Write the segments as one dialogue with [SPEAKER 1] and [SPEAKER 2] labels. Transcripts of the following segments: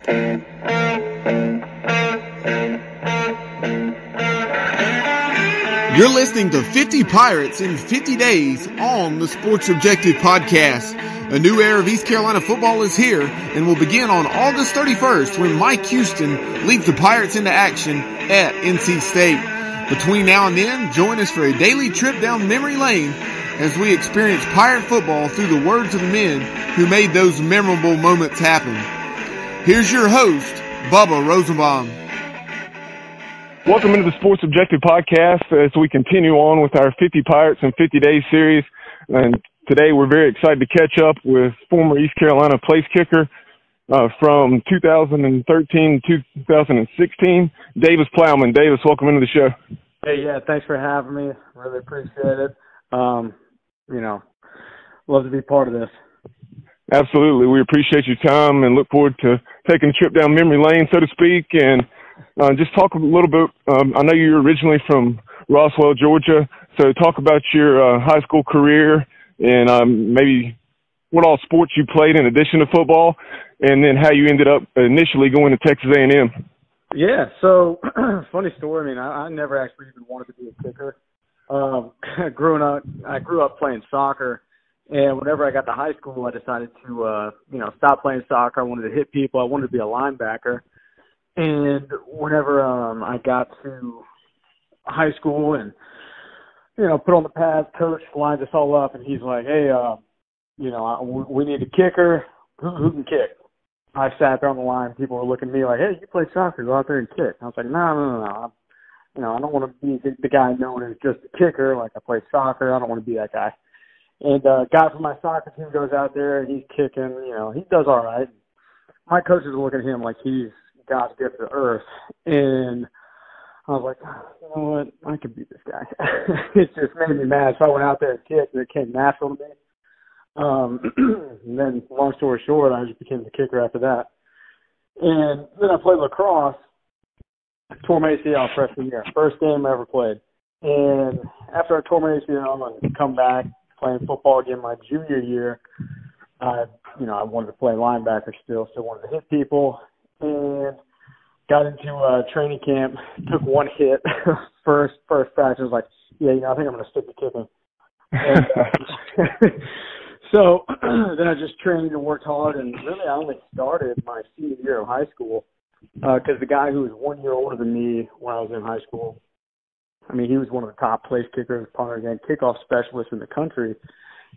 [SPEAKER 1] You're listening to 50 Pirates in 50 Days on the Sports Objective Podcast. A new era of East Carolina football is here and will begin on August 31st when Mike Houston leads the Pirates into action at NC State. Between now and then, join us for a daily trip down memory lane as we experience Pirate football through the words of the men who made those memorable moments happen. Here's your host, Bubba Rosenbaum.
[SPEAKER 2] Welcome into the Sports Objective Podcast as we continue on with our 50 Pirates in 50 Days series. And today we're very excited to catch up with former East Carolina place kicker from 2013 to 2016, Davis Plowman. Davis, welcome into the show.
[SPEAKER 3] Hey, yeah, thanks for having me. Really appreciate it. Love to be part of this.
[SPEAKER 2] Absolutely. We appreciate your time and look forward to taking a trip down memory lane, so to speak, and just talk a little bit. I know you're originally from Roswell, Georgia, so talk about your high school career and maybe what all sports you played in addition to football, and then how you ended up initially going to Texas A&M.
[SPEAKER 3] Yeah, so funny story. I mean, I never actually even wanted to be a kicker. I grew up playing soccer, and whenever I got to high school, I decided to stop playing soccer. I wanted to hit people. I wanted to be a linebacker. And whenever I got to high school and, put on the pads, coach lines us all up, and he's like, hey, we need a kicker. Who can kick? I sat there on the line. People were looking at me like, hey, you play soccer. Go out there and kick. I was like, no. I don't want to be the guy known as just a kicker. Like, I play soccer. I don't want to be that guy. And guy from my soccer team goes out there, and he's kicking. He does all right. My coaches are looking at him like he's God's gift to earth, and I was like, you know what, I could beat this guy. It just made me mad, so I went out there and kicked, and it came natural to me. And then, long story short, I just became the kicker after that. And then I played lacrosse, tore my ACL freshman year, first game I ever played. And after I tore my ACL and come back playing football again my junior year, I wanted to play linebacker still wanted to hit people. And got into training camp, took one hit, first practice. I was like, I think I'm going to stick to kicking. And, so then I just trained and worked hard, and really I only started my senior year of high school because the guy who was 1 year older than me when I was in high school, I mean, he was one of the top place kickers, punters, and kickoff specialists in the country.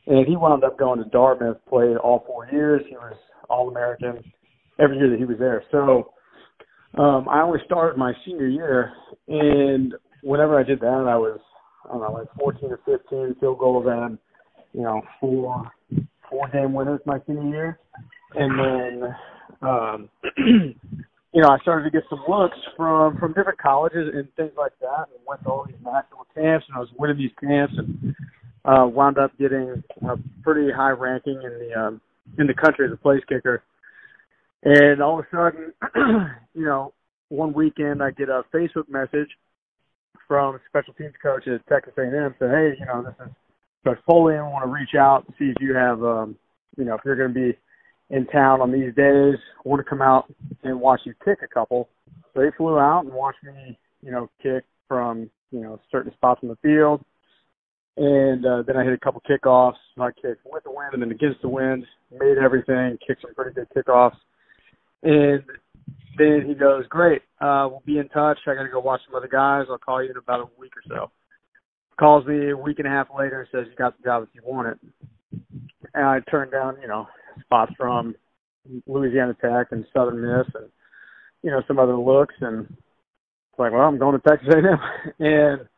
[SPEAKER 3] And he wound up going to Dartmouth, played all 4 years. He was All-American every year that he was there. So I only started my senior year, and whenever I did that, I was, like 14 or 15 field goals and, four game winners my senior year. And then, I started to get some looks from different colleges and things like that, and went to all these national camps, and I was winning these camps, and wound up getting a pretty high ranking in the country as a place kicker. And all of a sudden, one weekend I get a Facebook message from a special teams coach at Texas A&M saying, hey, this is Coach Foley, and I want to reach out and see if you have, if you're going to be in town on these days, I want to come out and watch you kick a couple. So they flew out and watched me, kick from, certain spots on the field. And then I hit a couple kickoffs. I kicked with the wind and then against the wind, made everything, kicked some pretty good kickoffs. And then he goes, great, we'll be in touch. I got to go watch some other guys. I'll call you in about a week or so. Calls me a week and a half later and says, you got the job if you want it. And I turned down, spots from Louisiana Tech and Southern Miss and, some other looks. And it's like, well, I'm going to Texas A&M. And,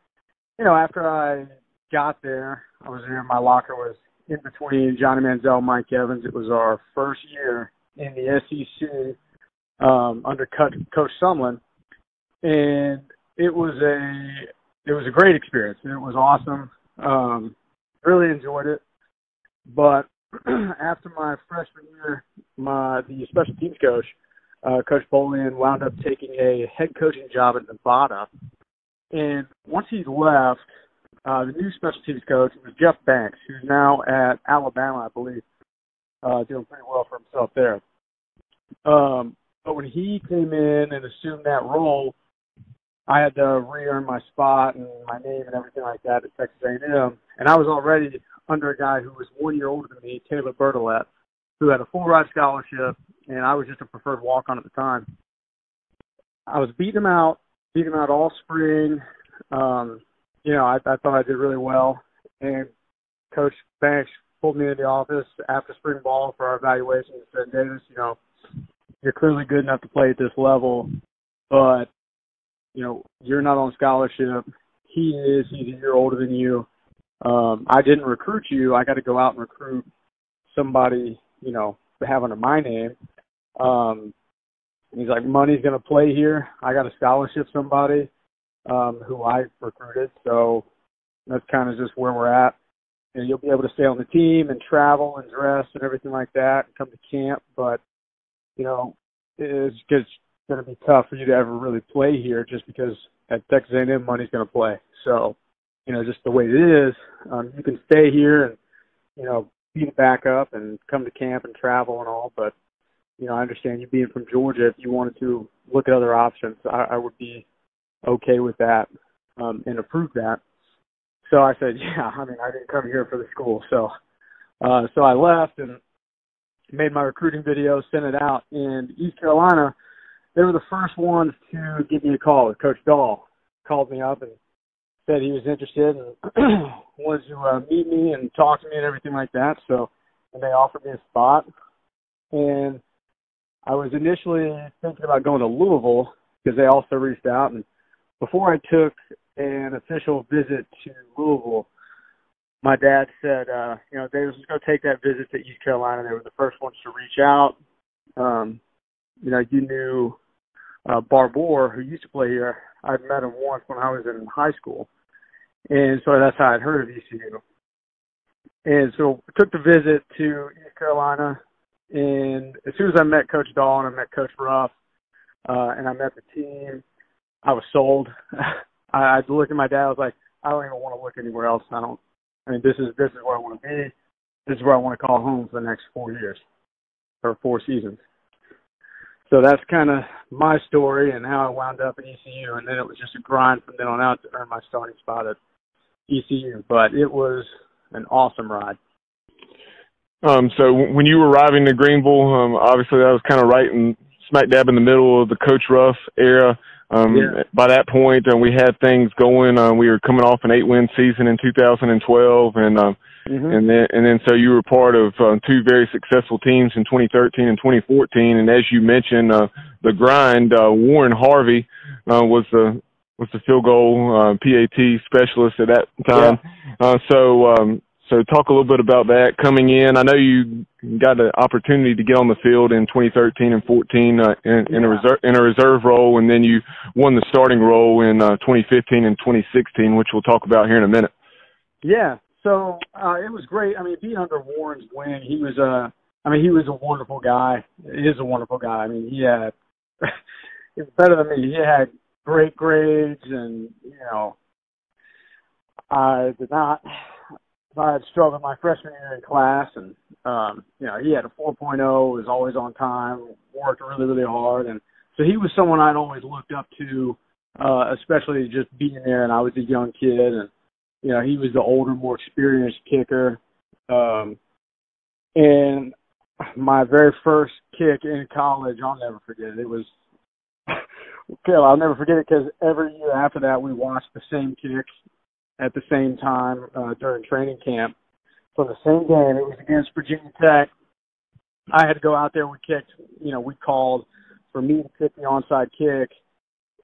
[SPEAKER 3] after I got there, I was there. My locker was in between Johnny Manziel and Mike Evans. It was our first year in the SEC under Coach Sumlin, and it was a great experience. It was awesome. Really enjoyed it. But after my freshman year, the special teams coach, Coach Bolian, wound up taking a head coaching job at Nevada. And once he left, the new special teams coach was Jeff Banks, who's now at Alabama, I believe, doing pretty well for himself there. But when he came in and assumed that role, I had to re-earn my spot and my name and everything like that at Texas A&M. And I was already under a guy who was 1 year older than me, Taylor Bertolet, who had a full ride scholarship, and I was just a preferred walk-on at the time. I was beating him out all spring. I thought I did really well. And Coach Banks pulled me into the office after spring ball for our evaluation and said, Davis, you're clearly good enough to play at this level, but, you're not on scholarship. He is. He's a year older than you. I didn't recruit you. I got to go out and recruit somebody, to have under my name. He's like, money's going to play here. I got to scholarship somebody who I recruited. So that's kind of just where we're at. And you'll be able to stay on the team and travel and dress and everything like that and come to camp. But, it's going to be tough for you to ever really play here just because at Texas A&M money's going to play. So, just the way it is, you can stay here and, be the backup and come to camp and travel and all. But, I understand you being from Georgia. If you wanted to look at other options, I would be okay with that and approve that. So I said, I didn't come here for the school. So I left and made my recruiting video, sent it out. And East Carolina, they were the first ones to give me a call. Coach Dahl called me up and said he was interested and wanted to meet me and talk to me and everything like that. So, and they offered me a spot. And I was initially thinking about going to Louisville because they also reached out. And before I took an official visit to Louisville, my dad said, they was just going to take that visit to East Carolina. They were the first ones to reach out. You knew Barbour, who used to play here. I'd met him once when I was in high school. And so that's how I'd heard of ECU. And so I took the visit to East Carolina. And as soon as I met Coach Dahl and I met Coach Ruff and I met the team, I was sold. I looked at my dad. I was like, I don't even want to look anywhere else. This is where I want to be. This is where I want to call home for the next 4 years or 4 seasons. So that's kind of my story and how I wound up at ECU. And then it was just a grind from then on out to earn my starting spot at ECU. But it was an awesome ride.
[SPEAKER 2] So when you were arriving to Greenville, obviously that was kind of right in smack dab in the middle of the Coach Ruff era. By that point, we had things going. We were coming off an 8-win season in 2012, and then so you were part of 2 very successful teams in 2013 and 2014. And as you mentioned, the grind. Warren Harvey was the field goal PAT specialist at that time. Yeah. So talk a little bit about that coming in. I know you got the opportunity to get on the field in 2013 and 14 in a reserve role, and then you won the starting role in 2015 and 2016, which we'll talk about here in a minute.
[SPEAKER 3] Yeah. So it was great. Being under Warren's wing, he was a wonderful guy. He is a wonderful guy. He was better than me. He had great grades, and I did not. I had struggled my freshman year in class, and he had a 4.0, was always on time, worked really, really hard, and so he was someone I'd always looked up to, especially just being there. And I was a young kid, and he was the older, more experienced kicker. And my very first kick in college, I'll never forget it. It was, I'll never forget it because every year after that, we watched the same kicks at the same time during training camp. For the same game, it was against Virginia Tech. I had to go out there. We kicked, we called for me to kick the onside kick,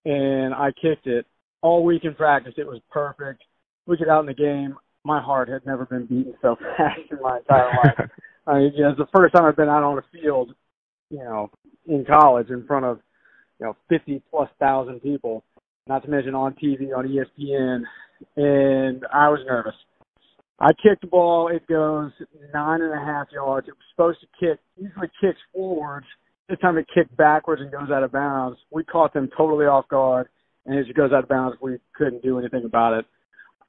[SPEAKER 3] and I kicked it. All week in practice, it was perfect. We get out in the game. My heart had never been beaten so fast in my entire life. It's the first time I've been out on the field, in college in front of, 50,000+ people, not to mention on TV, on ESPN, and I was nervous. I kicked the ball. It goes 9.5 yards. It was supposed to usually kicks forwards. This time it kicked backwards and goes out of bounds. We caught them totally off guard, and as it goes out of bounds, we couldn't do anything about it.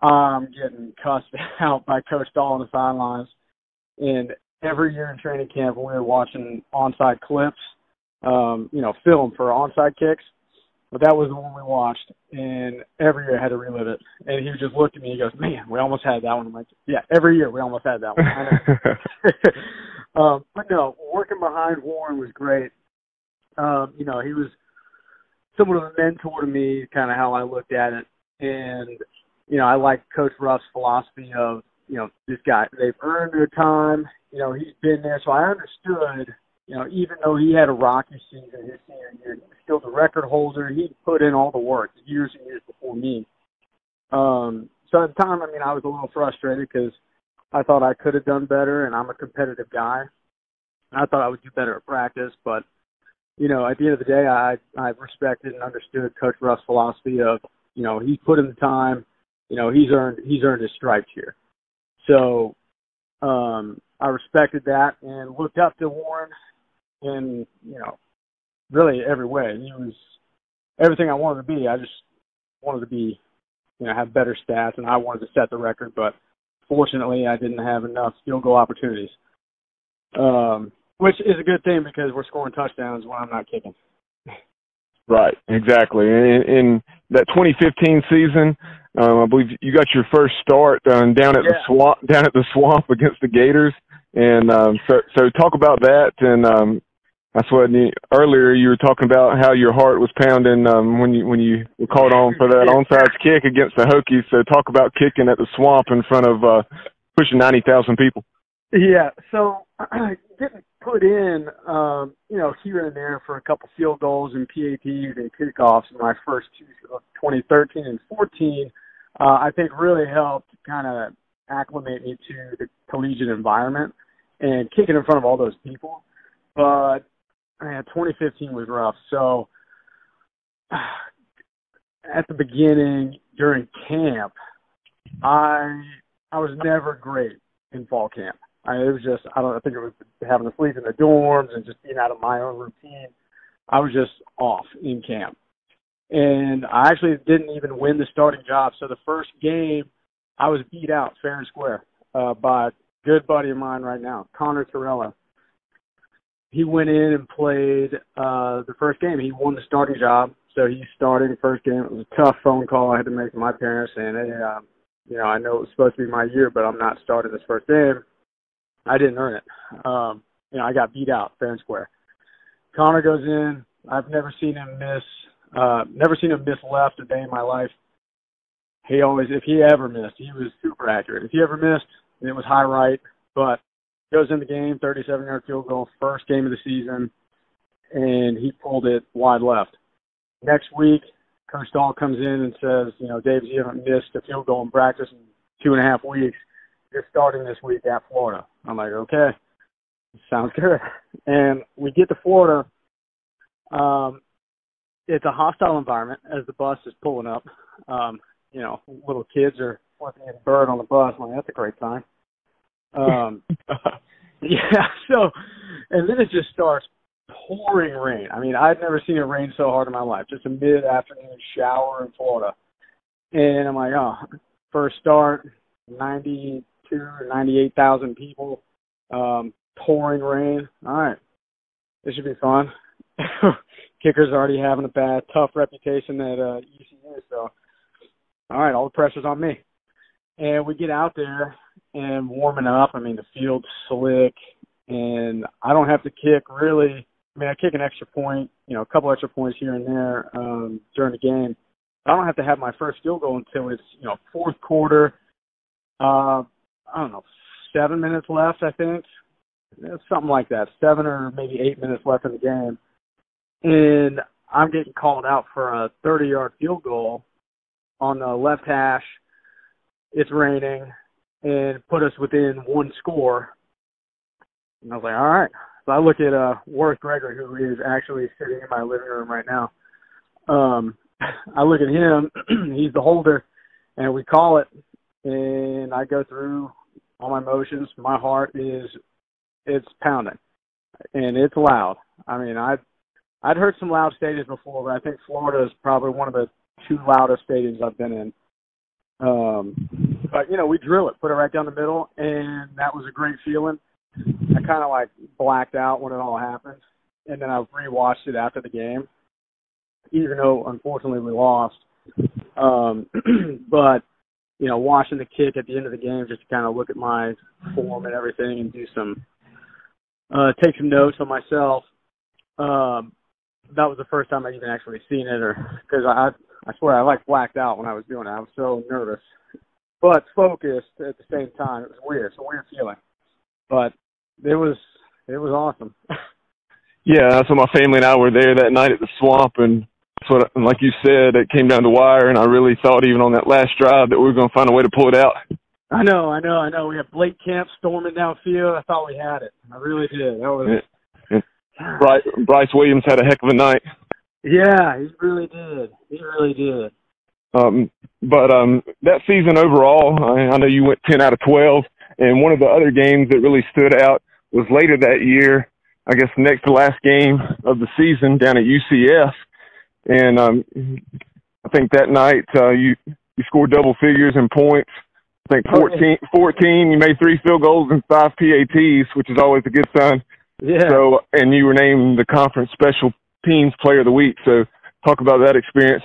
[SPEAKER 3] I'm getting cussed out by Coach Dahl on the sidelines. And every year in training camp, when we were watching onside clips, film for onside kicks. But that was the one we watched, and every year I had to relive it. And he just looked at me and he goes, "Man, we almost had that one." I'm like, "Yeah, every year we almost had that one." I know. But no, working behind Warren was great. He was somewhat of a mentor to me, kind of how I looked at it. And, I like Coach Ruff's philosophy of, this guy, they've earned their time. He's been there. So I understood, even though he had a rocky season his senior year, he was still the record holder. He put in all the work years and years before me. So at the time, I was a little frustrated because I thought I could have done better, and I'm a competitive guy. I thought I would do better at practice, but, at the end of the day, I respected and understood Coach Ruff's philosophy of, he's put in the time, he's earned his stripes here. So I respected that and looked up to Warren in, really every way. He was everything I wanted to be. I just wanted to be, have better stats, and I wanted to set the record, but fortunately I didn't have enough field goal opportunities, which is a good thing because we're scoring touchdowns when I'm not kicking.
[SPEAKER 2] Right, exactly. In that 2015 season, I believe you got your first start down at the swamp against the Gators, and so talk about that. And that's what earlier you were talking about how your heart was pounding when you were called on for that onside kick against the Hokies. So talk about kicking at the swamp in front of pushing 90,000 people.
[SPEAKER 3] Yeah, so I didn't put in, here and there for a couple field goals and PATs and kickoffs in my first two, 2013 and 14, I think really helped kind of acclimate me to the collegiate environment and kicking in front of all those people. But, 2015 was rough. So at the beginning, during camp, I was never great in fall camp. It was just, I think it was having to sleep in the dorms and just being out of my own routine. I was just off in camp. And I actually didn't even win the starting job. So the first game, I was beat out fair and square by a good buddy of mine right now, Connor Torella. He went in and played the first game. He won the starting job. So he's starting the first game. It was a tough phone call I had to make to my parents saying, hey, I know it was supposed to be my year, but I'm not starting this first game. I didn't earn it. I got beat out fair and square. Connor goes in. I've never seen him miss left a day in my life. If he ever missed, he was super accurate. If he ever missed, it was high right, but goes in the game, 37-yard field goal, first game of the season, and he pulled it wide left. Next week, Coach Dahl comes in and says, Dave, you haven't missed a field goal in practice in 2.5 weeks. You're starting this week at Florida. I'm like, okay, sounds good. And we get to Florida. It's a hostile environment as the bus is pulling up. Little kids are flipping a bird on the bus. I'm like, that's a great time. And then it just starts pouring rain. I'd never seen it rain so hard in my life. Just a mid-afternoon shower in Florida. And I'm like, first start, 92 or 98,000 people, pouring rain. All right, this should be fun. Kicker's already having a bad, tough reputation at ECU, so all right, all the pressure's on me. And we get out there and warming up. The field's slick, and I don't have to kick really. I kick an extra point, a couple extra points here and there during the game. I don't have to have my first field goal until it's, fourth quarter. 7 minutes left, I think. Something like that. 7 or maybe 8 minutes left in the game. And I'm getting called out for a 30-yard field goal on the left hash. It's raining and put us within one score. And I was like, all right. So I look at Worth Gregory, who is actually sitting in my living room right now. I look at him. He's the holder, and we call it. And I go through all my motions. My heart it's pounding, and it's loud. I'd heard some loud stadiums before, but I think Florida is probably one of the two loudest stadiums I've been in. But, we drill it, put it right down the middle, and that was a great feeling. I kind of blacked out when it all happened. and then I rewatched it after the game, even though unfortunately we lost. But you know, watching the kick at the end of the game just to kind of look at my form and everything and do some take some notes on myself. That was the first time I even actually seen it, or because I swear I like blacked out when I was doing it. I was so nervous, but focused at the same time. It was weird. It's a weird feeling, but it was awesome.
[SPEAKER 2] Yeah, so my family and I were there that night at the Swamp, and like you said, it came down to wire, and I really thought even on that last drive that we were going to find a way to pull it out.
[SPEAKER 3] I know. We had Blake Camp storming downfield. I thought we had it. I really did. That was.
[SPEAKER 2] Bryce Williams had a heck of a night.
[SPEAKER 3] Yeah, he really did.
[SPEAKER 2] But that season overall, I know you went 10 out of 12, and one of the other games that really stood out was later that year, I guess next to last game of the season down at UCF. And I think that night you scored double figures in points. I think 14, you made 3 field goals and 5 PATs, which is always a good sign.
[SPEAKER 3] Yeah.
[SPEAKER 2] So, and you were named the conference special teams player of the week. So talk about that experience.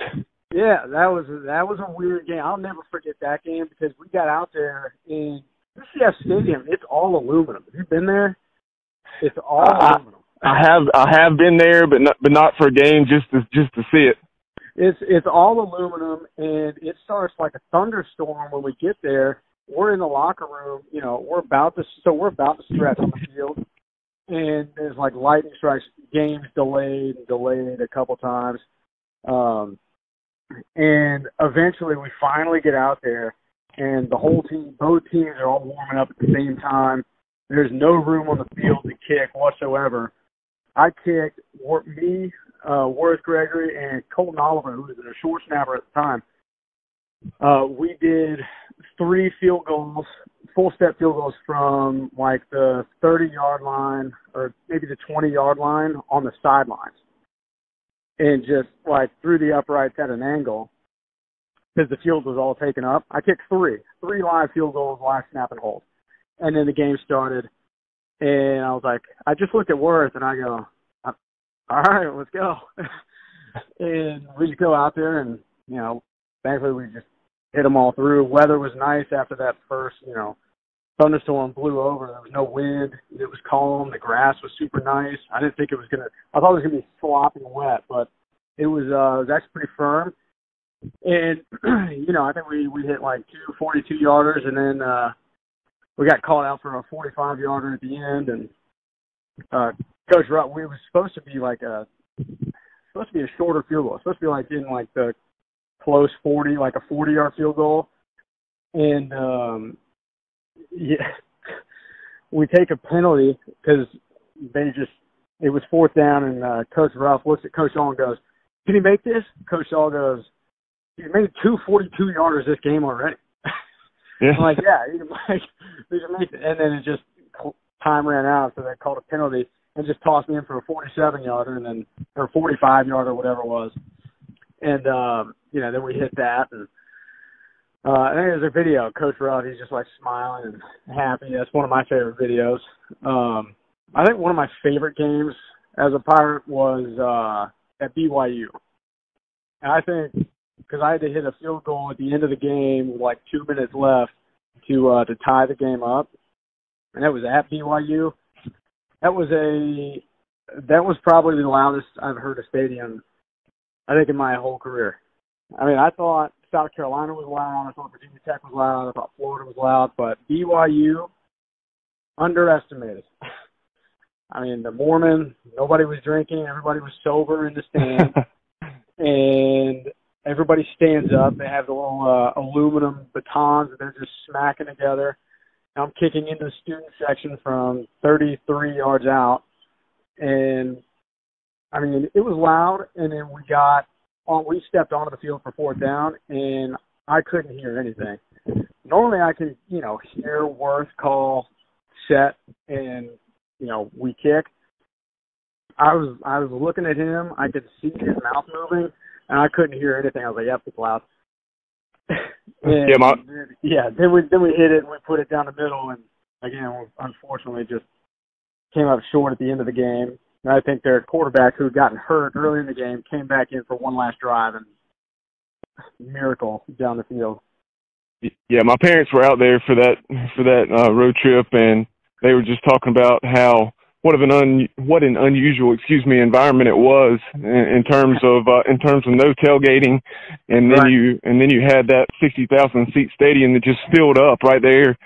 [SPEAKER 3] Yeah, that was a weird game. I'll never forget that game because we got out there in UCF Stadium. It's all aluminum. Have you been there? It's all aluminum.
[SPEAKER 2] I have been there, but not for a game, just to see it.
[SPEAKER 3] It's all aluminum, and it starts like a thunderstorm when we get there. We're in the locker room, you know, we're about to stretch on the field, and there's like lightning strikes, games delayed a couple times. And eventually we finally get out there, and both teams are all warming up at the same time. There's no room on the field to kick whatsoever. I kicked, Worth Gregory, and Colton Oliver, who was a short snapper at the time. We did 3 field goals, full-step field goals from like the 30-yard line or maybe the 20-yard line on the sidelines. And just like through the uprights at an angle because the field was all taken up. I kicked 3 live field goals, live snap and hold. And then the game started, and I was like, I just looked at Worth, and I go, all right, let's go. And we just go out there, and, you know, thankfully we just hit them all through. Weather was nice after that first, you know, thunderstorm blew over. There was no wind. It was calm. The grass was super nice. I didn't think it was going to – I thought it was going to be sloppy and wet, but it was actually pretty firm. And, you know, I think we hit like 2 42-yarders, and then we got called out for a 45-yarder at the end. And Coach Rupp, we was supposed to be a shorter field goal. It was supposed to be like in like the close 40, like a 40-yard field goal. And, yeah, we take a penalty because it was 4th down, and Coach Ruff looks at Coach Shaw and goes, "Can he make this?" Coach Shaw goes, "He made 2 42-yarders this game already."
[SPEAKER 2] Yeah.
[SPEAKER 3] I'm like, yeah, he can make it. And then it just time ran out, so they called a penalty and just tossed me in for a 47-yarder or 45-yarder, whatever it was. And you know, then we hit that, and I think there's a video of Coach Rudd. He's just like smiling and happy. That's one of my favorite videos. I think one of my favorite games as a Pirate was at BYU. And I think because I had to hit a field goal at the end of the game, with like 2 minutes left to tie the game up, and that was at BYU. That was probably the loudest I've heard a stadium, I think, in my whole career. I mean, I thought South Carolina was loud. I thought Virginia Tech was loud. I thought Florida was loud. But BYU, underestimated. I mean, the Mormon, nobody was drinking. Everybody was sober in the stand. And everybody stands up. They have the little aluminum batons that they're just smacking together. I'm kicking into the student section from 33 yards out. And, I mean, it was loud. And then we stepped onto the field for 4th down, and I couldn't hear anything. Normally I can, you know, hear Worth call set and, you know, we kick. I was looking at him. I could see his mouth moving, and I couldn't hear anything. I was like, yep, it's loud. And, then we hit it, and we put it down the middle, and, again, unfortunately just came up short at the end of the game. I think their quarterback, who had gotten hurt early in the game, came back in for one last drive, and miracle down the field.
[SPEAKER 2] Yeah, my parents were out there for that road trip, and they were just talking about how what an unusual environment it was in terms of no tailgating, and then you had that 60,000 seat stadium that just filled up right there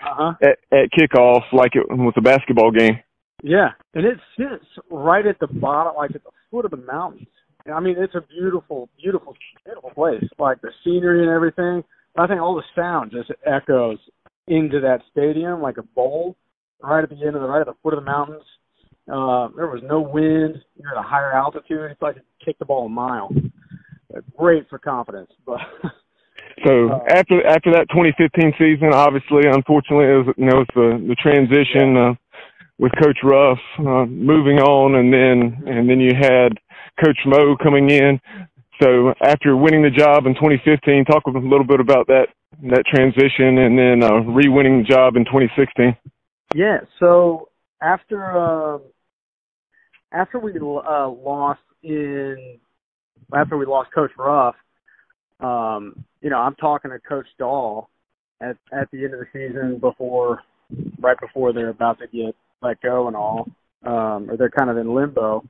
[SPEAKER 2] at kickoff like it was a basketball game.
[SPEAKER 3] Yeah, and it sits right at the bottom, like at the foot of the mountains. I mean, it's a beautiful, beautiful, beautiful place. Like the scenery and everything. I think all the sound just echoes into that stadium like a bowl right at the foot of the mountains. There was no wind. You're at a higher altitude. It's like you kicked the ball a mile. Great for confidence. But
[SPEAKER 2] so after that 2015 season, obviously, unfortunately, it was the transition with Coach Ruff moving on, and then you had Coach Mo coming in. So after winning the job in 2015, talk a little bit about that transition, and then re-winning the job in 2016.
[SPEAKER 3] Yeah. So after we lost Coach Ruff, I'm talking to Coach Dahl at the end of the season right before they're about to get let go and all, or they're kind of in limbo.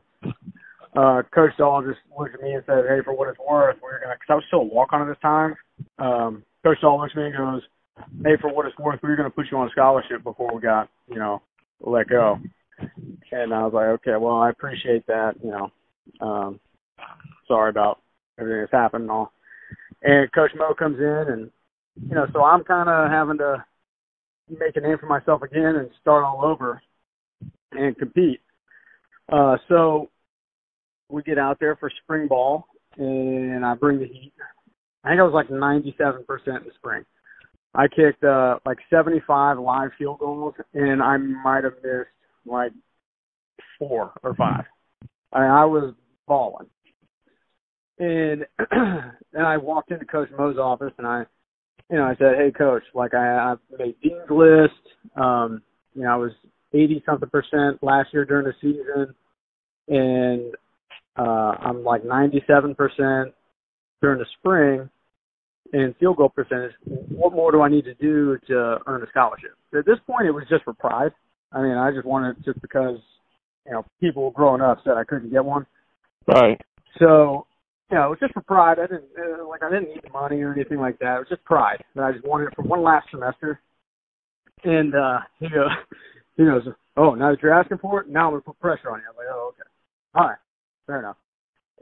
[SPEAKER 3] Coach Dahl just looked at me and said, "Hey, for what it's worth, because I was still a walk-on at this time." Coach Dahl looks at me and goes, "Hey, for what it's worth, we were going to put you on a scholarship before we got, let go." And I was like, "Okay, well, I appreciate that. Sorry about everything that's happened and all." And Coach Mo comes in, and so I'm kind of having to make a name for myself again and start all over and compete. So we get out there for spring ball, and I bring the heat. I think I was like 97% in the spring. I kicked like 75 live field goals, and I might have missed like 4 or 5. I was balling. And I walked into Coach Mo's office, and I said, "Hey, Coach, like I made Dean's list. I was 80-something% last year during the season, and I'm like 97% during the spring in field goal percentage. What more do I need to do to earn a scholarship?" At this point, it was just for pride. I mean, I just wanted it just because, people growing up said I couldn't get one.
[SPEAKER 2] Right.
[SPEAKER 3] So, it was just for pride. I didn't need money or anything like that. It was just pride. And I just wanted it for one last semester. And he goes, "Oh, now that you're asking for it, now I'm going to put pressure on you." I'm like, "Oh, okay. All right. Fair enough."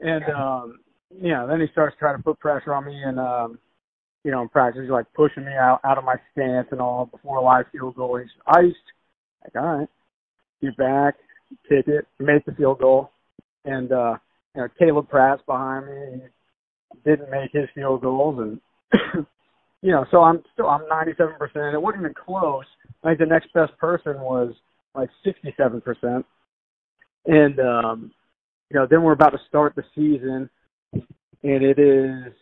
[SPEAKER 3] And, then he starts trying to put pressure on me, and, in practice, he's like pushing me out of my stance and all before a live field goal. He's iced. Like, all right, get back, kick it, make the field goal. And, Caleb Pratt's behind me. He didn't make his field goals. And, so I'm 97%. It wasn't even close. I think the next best person was like 67%. And, then we're about to start the season, and it is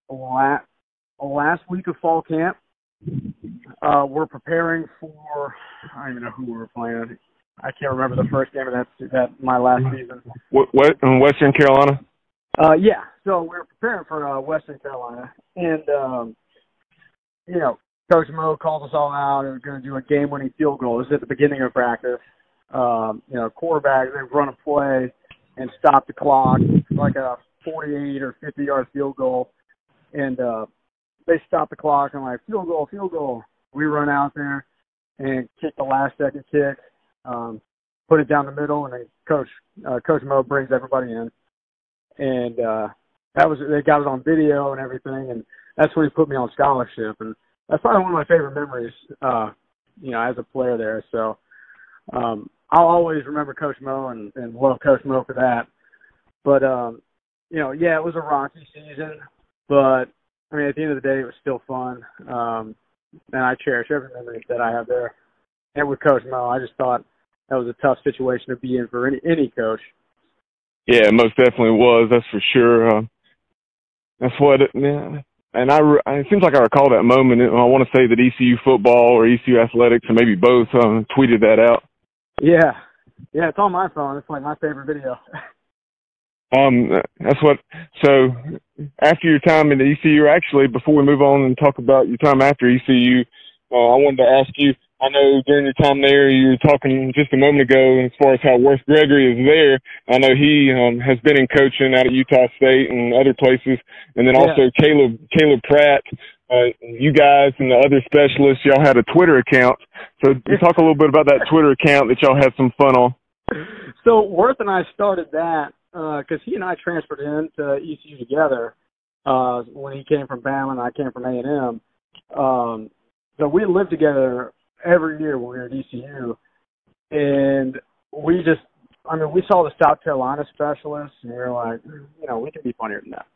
[SPEAKER 3] last week of fall camp. We're preparing for, I don't even know who we're playing. I can't remember the first game of that my last season.
[SPEAKER 2] What in Western Carolina?
[SPEAKER 3] Yeah. So we're preparing for Western Carolina, and Coach Mo calls us all out, and we're going to do a game-winning field goal. This is at the beginning of practice. Quarterback, they run a play and stop the clock, like a 48 or 50-yard field goal, and they stop the clock and like field goal. We run out there and kick the last-second kick, put it down the middle, and then Coach Mo brings everybody in, and they got it on video and everything, and that's when he put me on scholarship, and that's probably one of my favorite memories, as a player there. So I'll always remember Coach Mo and love Coach Mo for that. But it was a rocky season, but I mean, at the end of the day, it was still fun, and I cherish every memory that I have there. And with Coach Mo, I just thought that was a tough situation to be in for any coach.
[SPEAKER 2] Yeah, it most definitely was. That's for sure. That's what. And it seems like I recall that moment. I want to say that ECU football or ECU athletics, or maybe both, tweeted that out.
[SPEAKER 3] Yeah, Yeah, it's on my phone. It's like my favorite video.
[SPEAKER 2] That's what. So after your time in the ECU, actually, before we move on and talk about your time after ECU, I wanted to ask you. I know during your time there, you were talking just a moment ago as far as how Worth Gregory is there. I know he has been in coaching out at Utah State and other places, and then also Caleb Pratt. You guys and the other specialists, y'all had a Twitter account. So talk a little bit about that Twitter account that y'all had some fun on.
[SPEAKER 3] So Worth and I started that because he and I transferred into ECU together when he came from Bama and I came from A&M. So we lived together every year when we were at ECU, and we saw the South Carolina specialists, and we were like, we can be funnier than that.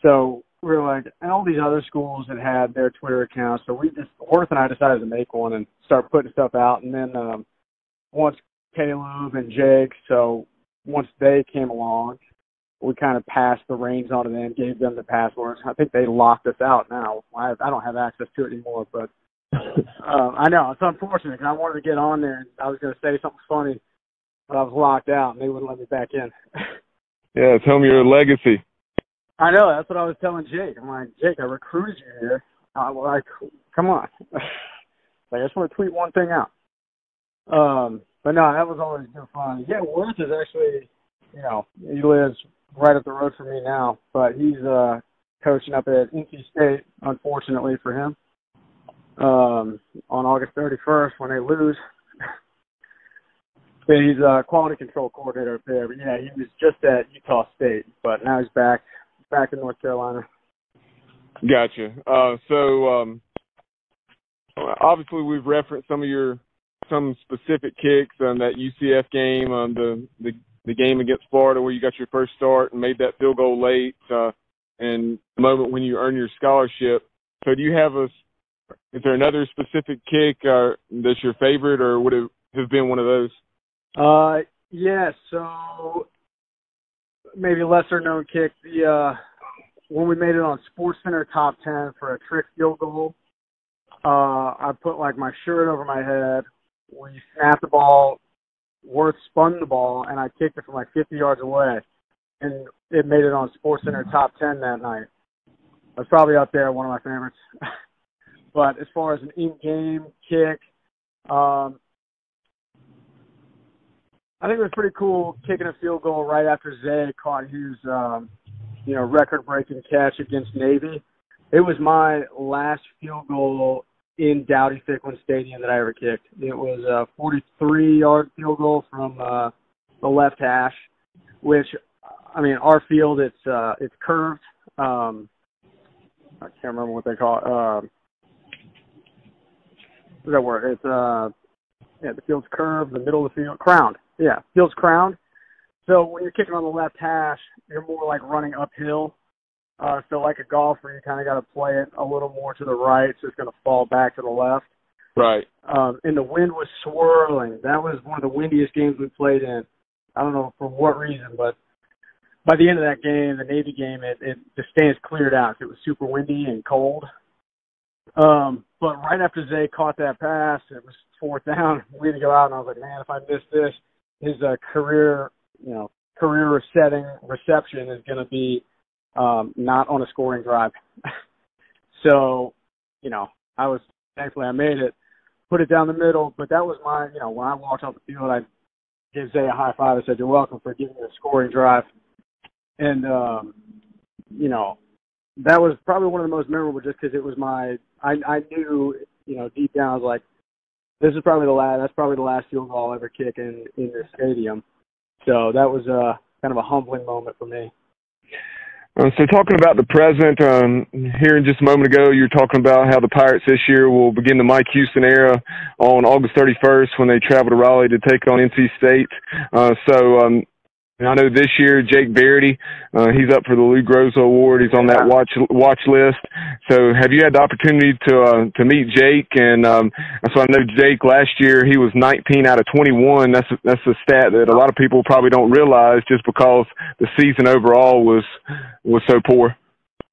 [SPEAKER 3] So we were like, and all these other schools that had their Twitter accounts, so Worth and I decided to make one and start putting stuff out, and then once Caleb and Jake, so once they came along, we kind of passed the reins on to them, gave them the passwords. I think they locked us out now. I don't have access to it anymore, but I know. It's unfortunate because I wanted to get on there and I was going to say something funny, but I was locked out and they wouldn't let me back in.
[SPEAKER 2] Yeah, tell me your legacy.
[SPEAKER 3] I know. That's what I was telling Jake. I'm like, Jake, I recruited you here. I'm like, come on. I just want to tweet one thing out. But no, that was always good fun. Yeah, Worth is actually, he lives right up the road from me now, but he's coaching up at NC State, unfortunately for him, on August 31st when they lose. But he's a quality control coordinator up there. But yeah, he was just at Utah State, but now he's back in North Carolina.
[SPEAKER 2] Gotcha. So obviously we've referenced some specific kicks on that UCF game, the game against Florida where you got your first start and made that field goal late, and the moment when you earn your scholarship. So do you have is there another specific kick that's your favorite, or would it have been one of those?
[SPEAKER 3] Yeah, so maybe a lesser known kick, when we made it on SportsCenter Top 10 for a trick field goal, I put like my shirt over my head. We snapped the ball, Worth spun the ball, and I kicked it from like 50 yards away, and it made it on SportsCenter Top 10 that night. That's probably up there, one of my favorites. But as far as an in-game kick, I think it was pretty cool kicking a field goal right after Zay caught his, record-breaking catch against Navy. It was my last field goal in Dowdy-Ficklin Stadium that I ever kicked. It was a 43-yard field goal from the left hash, which, our field, it's curved. I can't remember what they call it. What's that word? It's, the field's curved, the middle of the field, crowned. Yeah, field's crowned. So when you're kicking on the left hash, you're more like running uphill. So like a golfer, you kind of got to play it a little more to the right, so it's going to fall back to the left.
[SPEAKER 2] Right.
[SPEAKER 3] And the wind was swirling. That was one of the windiest games we played in. I don't know for what reason, but by the end of that game, the Navy game, the stands cleared out. It was super windy and cold. But right after Zay caught that pass, it was fourth down. We had to go out, and I was like, man, if I miss this, his career-setting reception is going to be not on a scoring drive. So, thankfully I made it, put it down the middle, but that was my, when I walked off the field, I gave Zay a high five. I said, you're welcome for giving me a scoring drive. And, that was probably one of the most memorable just because it was I knew, deep down I was like, that's probably the last field goal I'll ever kick in this stadium. So that was kind of a humbling moment for me.
[SPEAKER 2] So talking about the present, here in just a moment ago, you were talking about how the Pirates this year will begin the Mike Houston era on August 31st when they travel to Raleigh to take on NC State. I know this year Jake Verity, he's up for the Lou Groza Award. He's on that watch list. So have you had the opportunity to meet Jake? And so I know Jake last year he was 19 out of 21. That's a stat that a lot of people probably don't realize just because the season overall was so poor.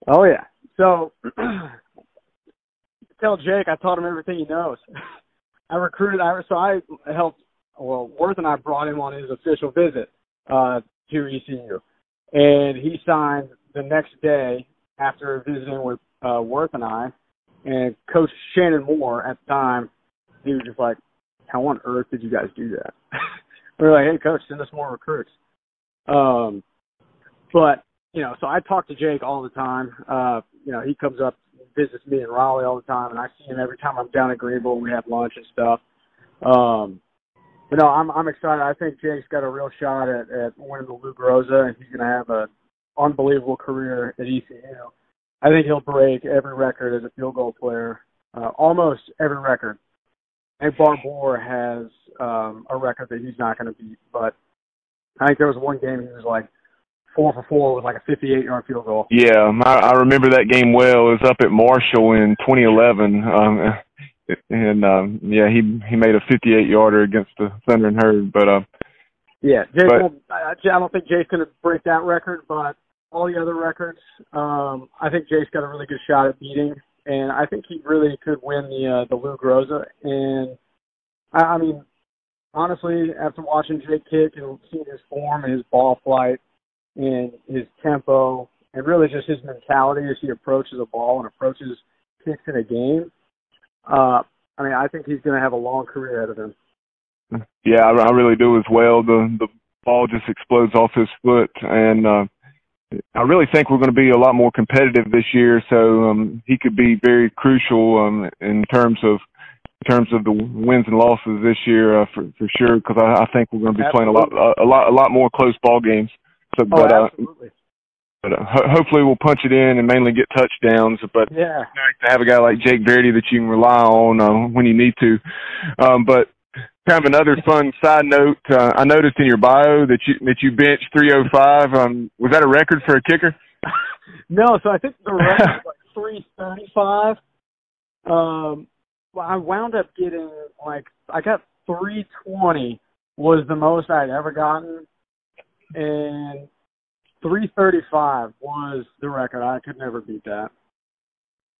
[SPEAKER 3] Oh yeah. So tell Jake I taught him everything he knows. I helped Worth and I brought him on his official visit to ECU. And he signed the next day after visiting with Worth and I. And Coach Shannon Moore at the time, he was just like, how on earth did you guys do that? We were like, hey, Coach, send us more recruits. But, so I talk to Jake all the time. He comes up and visits me in Raleigh all the time, and I see him every time I'm down at Greenville and we have lunch and stuff. But no, I'm excited. I think Jake's got a real shot at winning the Lou Groza, and he's going to have an unbelievable career at ECU. I think he'll break every record as a field goal player, almost every record. And Barbour has a record that he's not going to beat. But I think there was one game he was like 4 for 4 with like a 58-yard field goal.
[SPEAKER 2] Yeah, I remember that game well. It was up at Marshall in 2011. He made a 58-yarder against the Thundering Herd. But
[SPEAKER 3] I don't think Jake's going to break that record, but all the other records, I think Jake's got a really good shot at beating, and I think he really could win the Lou Groza. And I mean, honestly, after watching Jake kick and seeing his form and his ball flight and his tempo, and really just his mentality as he approaches a ball and approaches kicks in a game, I think he's going to have a long career ahead of him.
[SPEAKER 2] Yeah, I really do as well. The ball just explodes off his foot, and I really think we're going to be a lot more competitive this year. So he could be very crucial in terms of the wins and losses this year for sure. Because I think we're going to be playing a lot more close ball games. So,
[SPEAKER 3] absolutely.
[SPEAKER 2] But hopefully we'll punch it in and mainly get touchdowns. But
[SPEAKER 3] yeah,
[SPEAKER 2] it's nice to have a guy like Jake Verity that you can rely on when you need to. But kind of another fun side note, I noticed in your bio that you benched 305. Was that a record for a kicker?
[SPEAKER 3] No, so I think the record was like 335. I wound up getting I got 320 was the most I'd ever gotten, and 335 was the record. I could never beat that.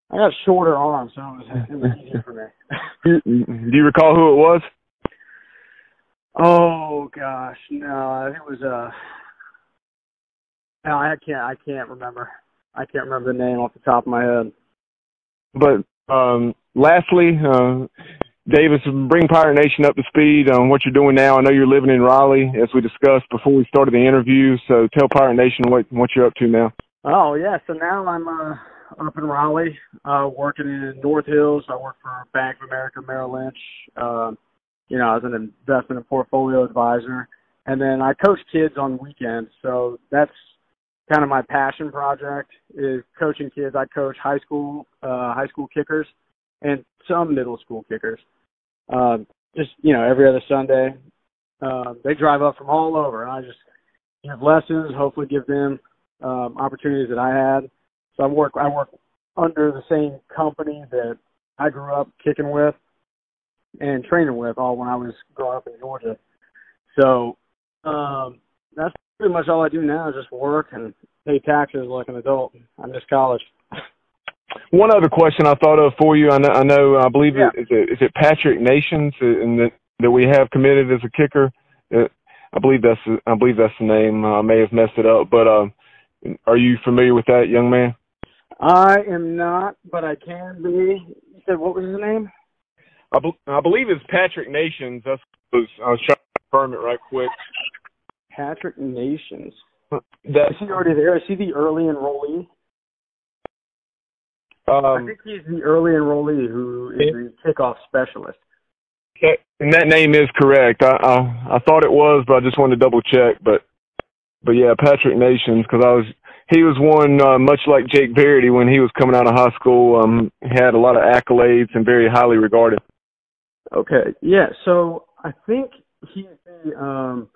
[SPEAKER 3] I got shorter arms, so it was easy for me.
[SPEAKER 2] Do you recall who it was?
[SPEAKER 3] Oh gosh, no, it was no, I can't remember. I can't remember the name off the top of my head.
[SPEAKER 2] But lastly, Davis, bring Pirate Nation up to speed on what you're doing now. I know you're living in Raleigh, as we discussed before we started the interview. So tell Pirate Nation what you're up to now.
[SPEAKER 3] Oh yeah, so now I'm up in Raleigh, working in North Hills. I work for Bank of America Merrill Lynch. As an investment and portfolio advisor. And then I coach kids on weekends. So that's kind of my passion project is coaching kids. I coach high school kickers and some middle school kickers. Every other Sunday. They drive up from all over, and I just give lessons, hopefully give them opportunities that I had. So I work under the same company that I grew up kicking with and training with all when I was growing up in Georgia. So that's pretty much all I do now is just work and pay taxes like an adult. I miss college.
[SPEAKER 2] One other question I thought of for you. I believe is it Patrick Nations that we have committed as a kicker. I believe that's the name. I may have messed it up, but are you familiar with that young man?
[SPEAKER 3] I am not, but I can be. You said what was his name?
[SPEAKER 2] I believe it's Patrick Nations. I was trying to confirm it right quick.
[SPEAKER 3] Patrick Nations. Is he already there? Is he the early enrollee? I think he's the early enrollee who is the kickoff specialist.
[SPEAKER 2] And that name is correct. I thought it was, but I just wanted to double check. But yeah, Patrick Nations, because he was one much like Jake Verity when he was coming out of high school. He had a lot of accolades and very highly regarded.
[SPEAKER 3] Okay, yeah. So I think he's the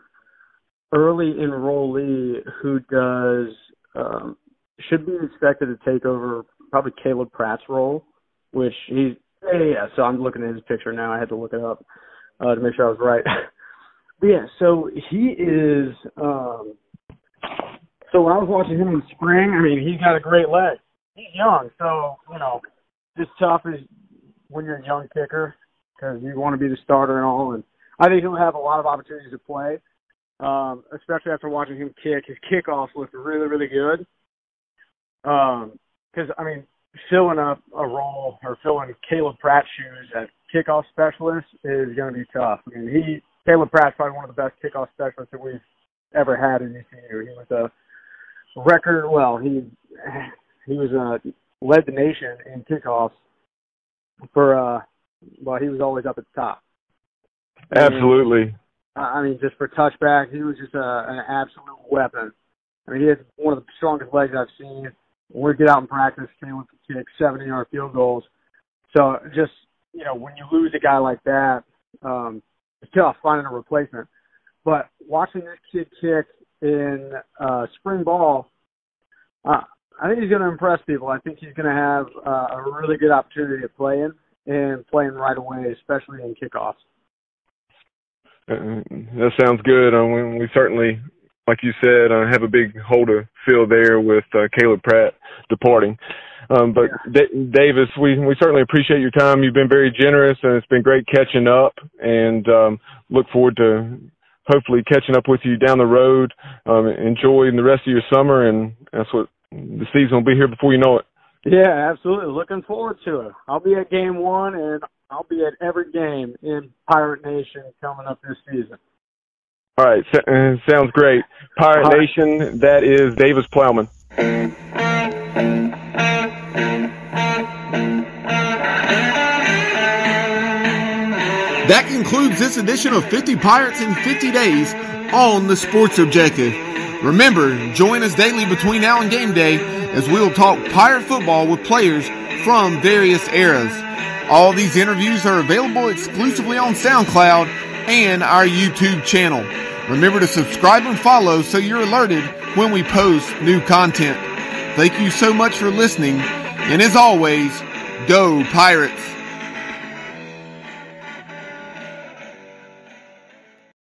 [SPEAKER 3] early enrollee who should be expected to take over probably Caleb Pratt's role, which he's. Yeah, so I'm looking at his picture now. I had to look it up to make sure I was right. But yeah, so he is. So when I was watching him in spring, I mean, he's got a great leg. He's young, so it's tough as when you're a young kicker because you want to be the starter and all. And I think he'll have a lot of opportunities to play, especially after watching him kick. His kickoffs looked really, really good. Because, I mean, filling up a role or filling Caleb Pratt's shoes at kickoff specialist is going to be tough. I mean, Caleb Pratt's probably one of the best kickoff specialists that we've ever had in ECU. He was a record, he was led the nation in kickoffs for, he was always up at the top.
[SPEAKER 2] Absolutely.
[SPEAKER 3] And, I mean, just for touchback, he was just an absolute weapon. I mean, he has one of the strongest legs I've seen. When we get out in practice, Caleb can kick 70-yard field goals. So just, when you lose a guy like that, it's tough finding a replacement. But watching this kid kick in spring ball, I think he's going to impress people. I think he's going to have a really good opportunity to play in and playing right away, especially in kickoffs.
[SPEAKER 2] That sounds good. We certainly, like you said, have a big hole to fill there with Caleb Pratt departing. But Davis, we certainly appreciate your time. You've been very generous, and it's been great catching up, and look forward to hopefully catching up with you down the road. Enjoying the rest of your summer, and that's what the season will be here before you know it.
[SPEAKER 3] Yeah, absolutely. Looking forward to it. I'll be at game 1, and I'll be at every game in Pirate Nation coming up this season.
[SPEAKER 2] All right. Sounds great. Pirate Nation, that is Davis Plowman.
[SPEAKER 1] That concludes this edition of 50 Pirates in 50 Days on the Sports Objective. Remember, join us daily between now and game day as we'll talk Pirate football with players from various eras. All these interviews are available exclusively on SoundCloud and our YouTube channel. Remember to subscribe and follow so you're alerted when we post new content. Thank you so much for listening, and as always, go Pirates!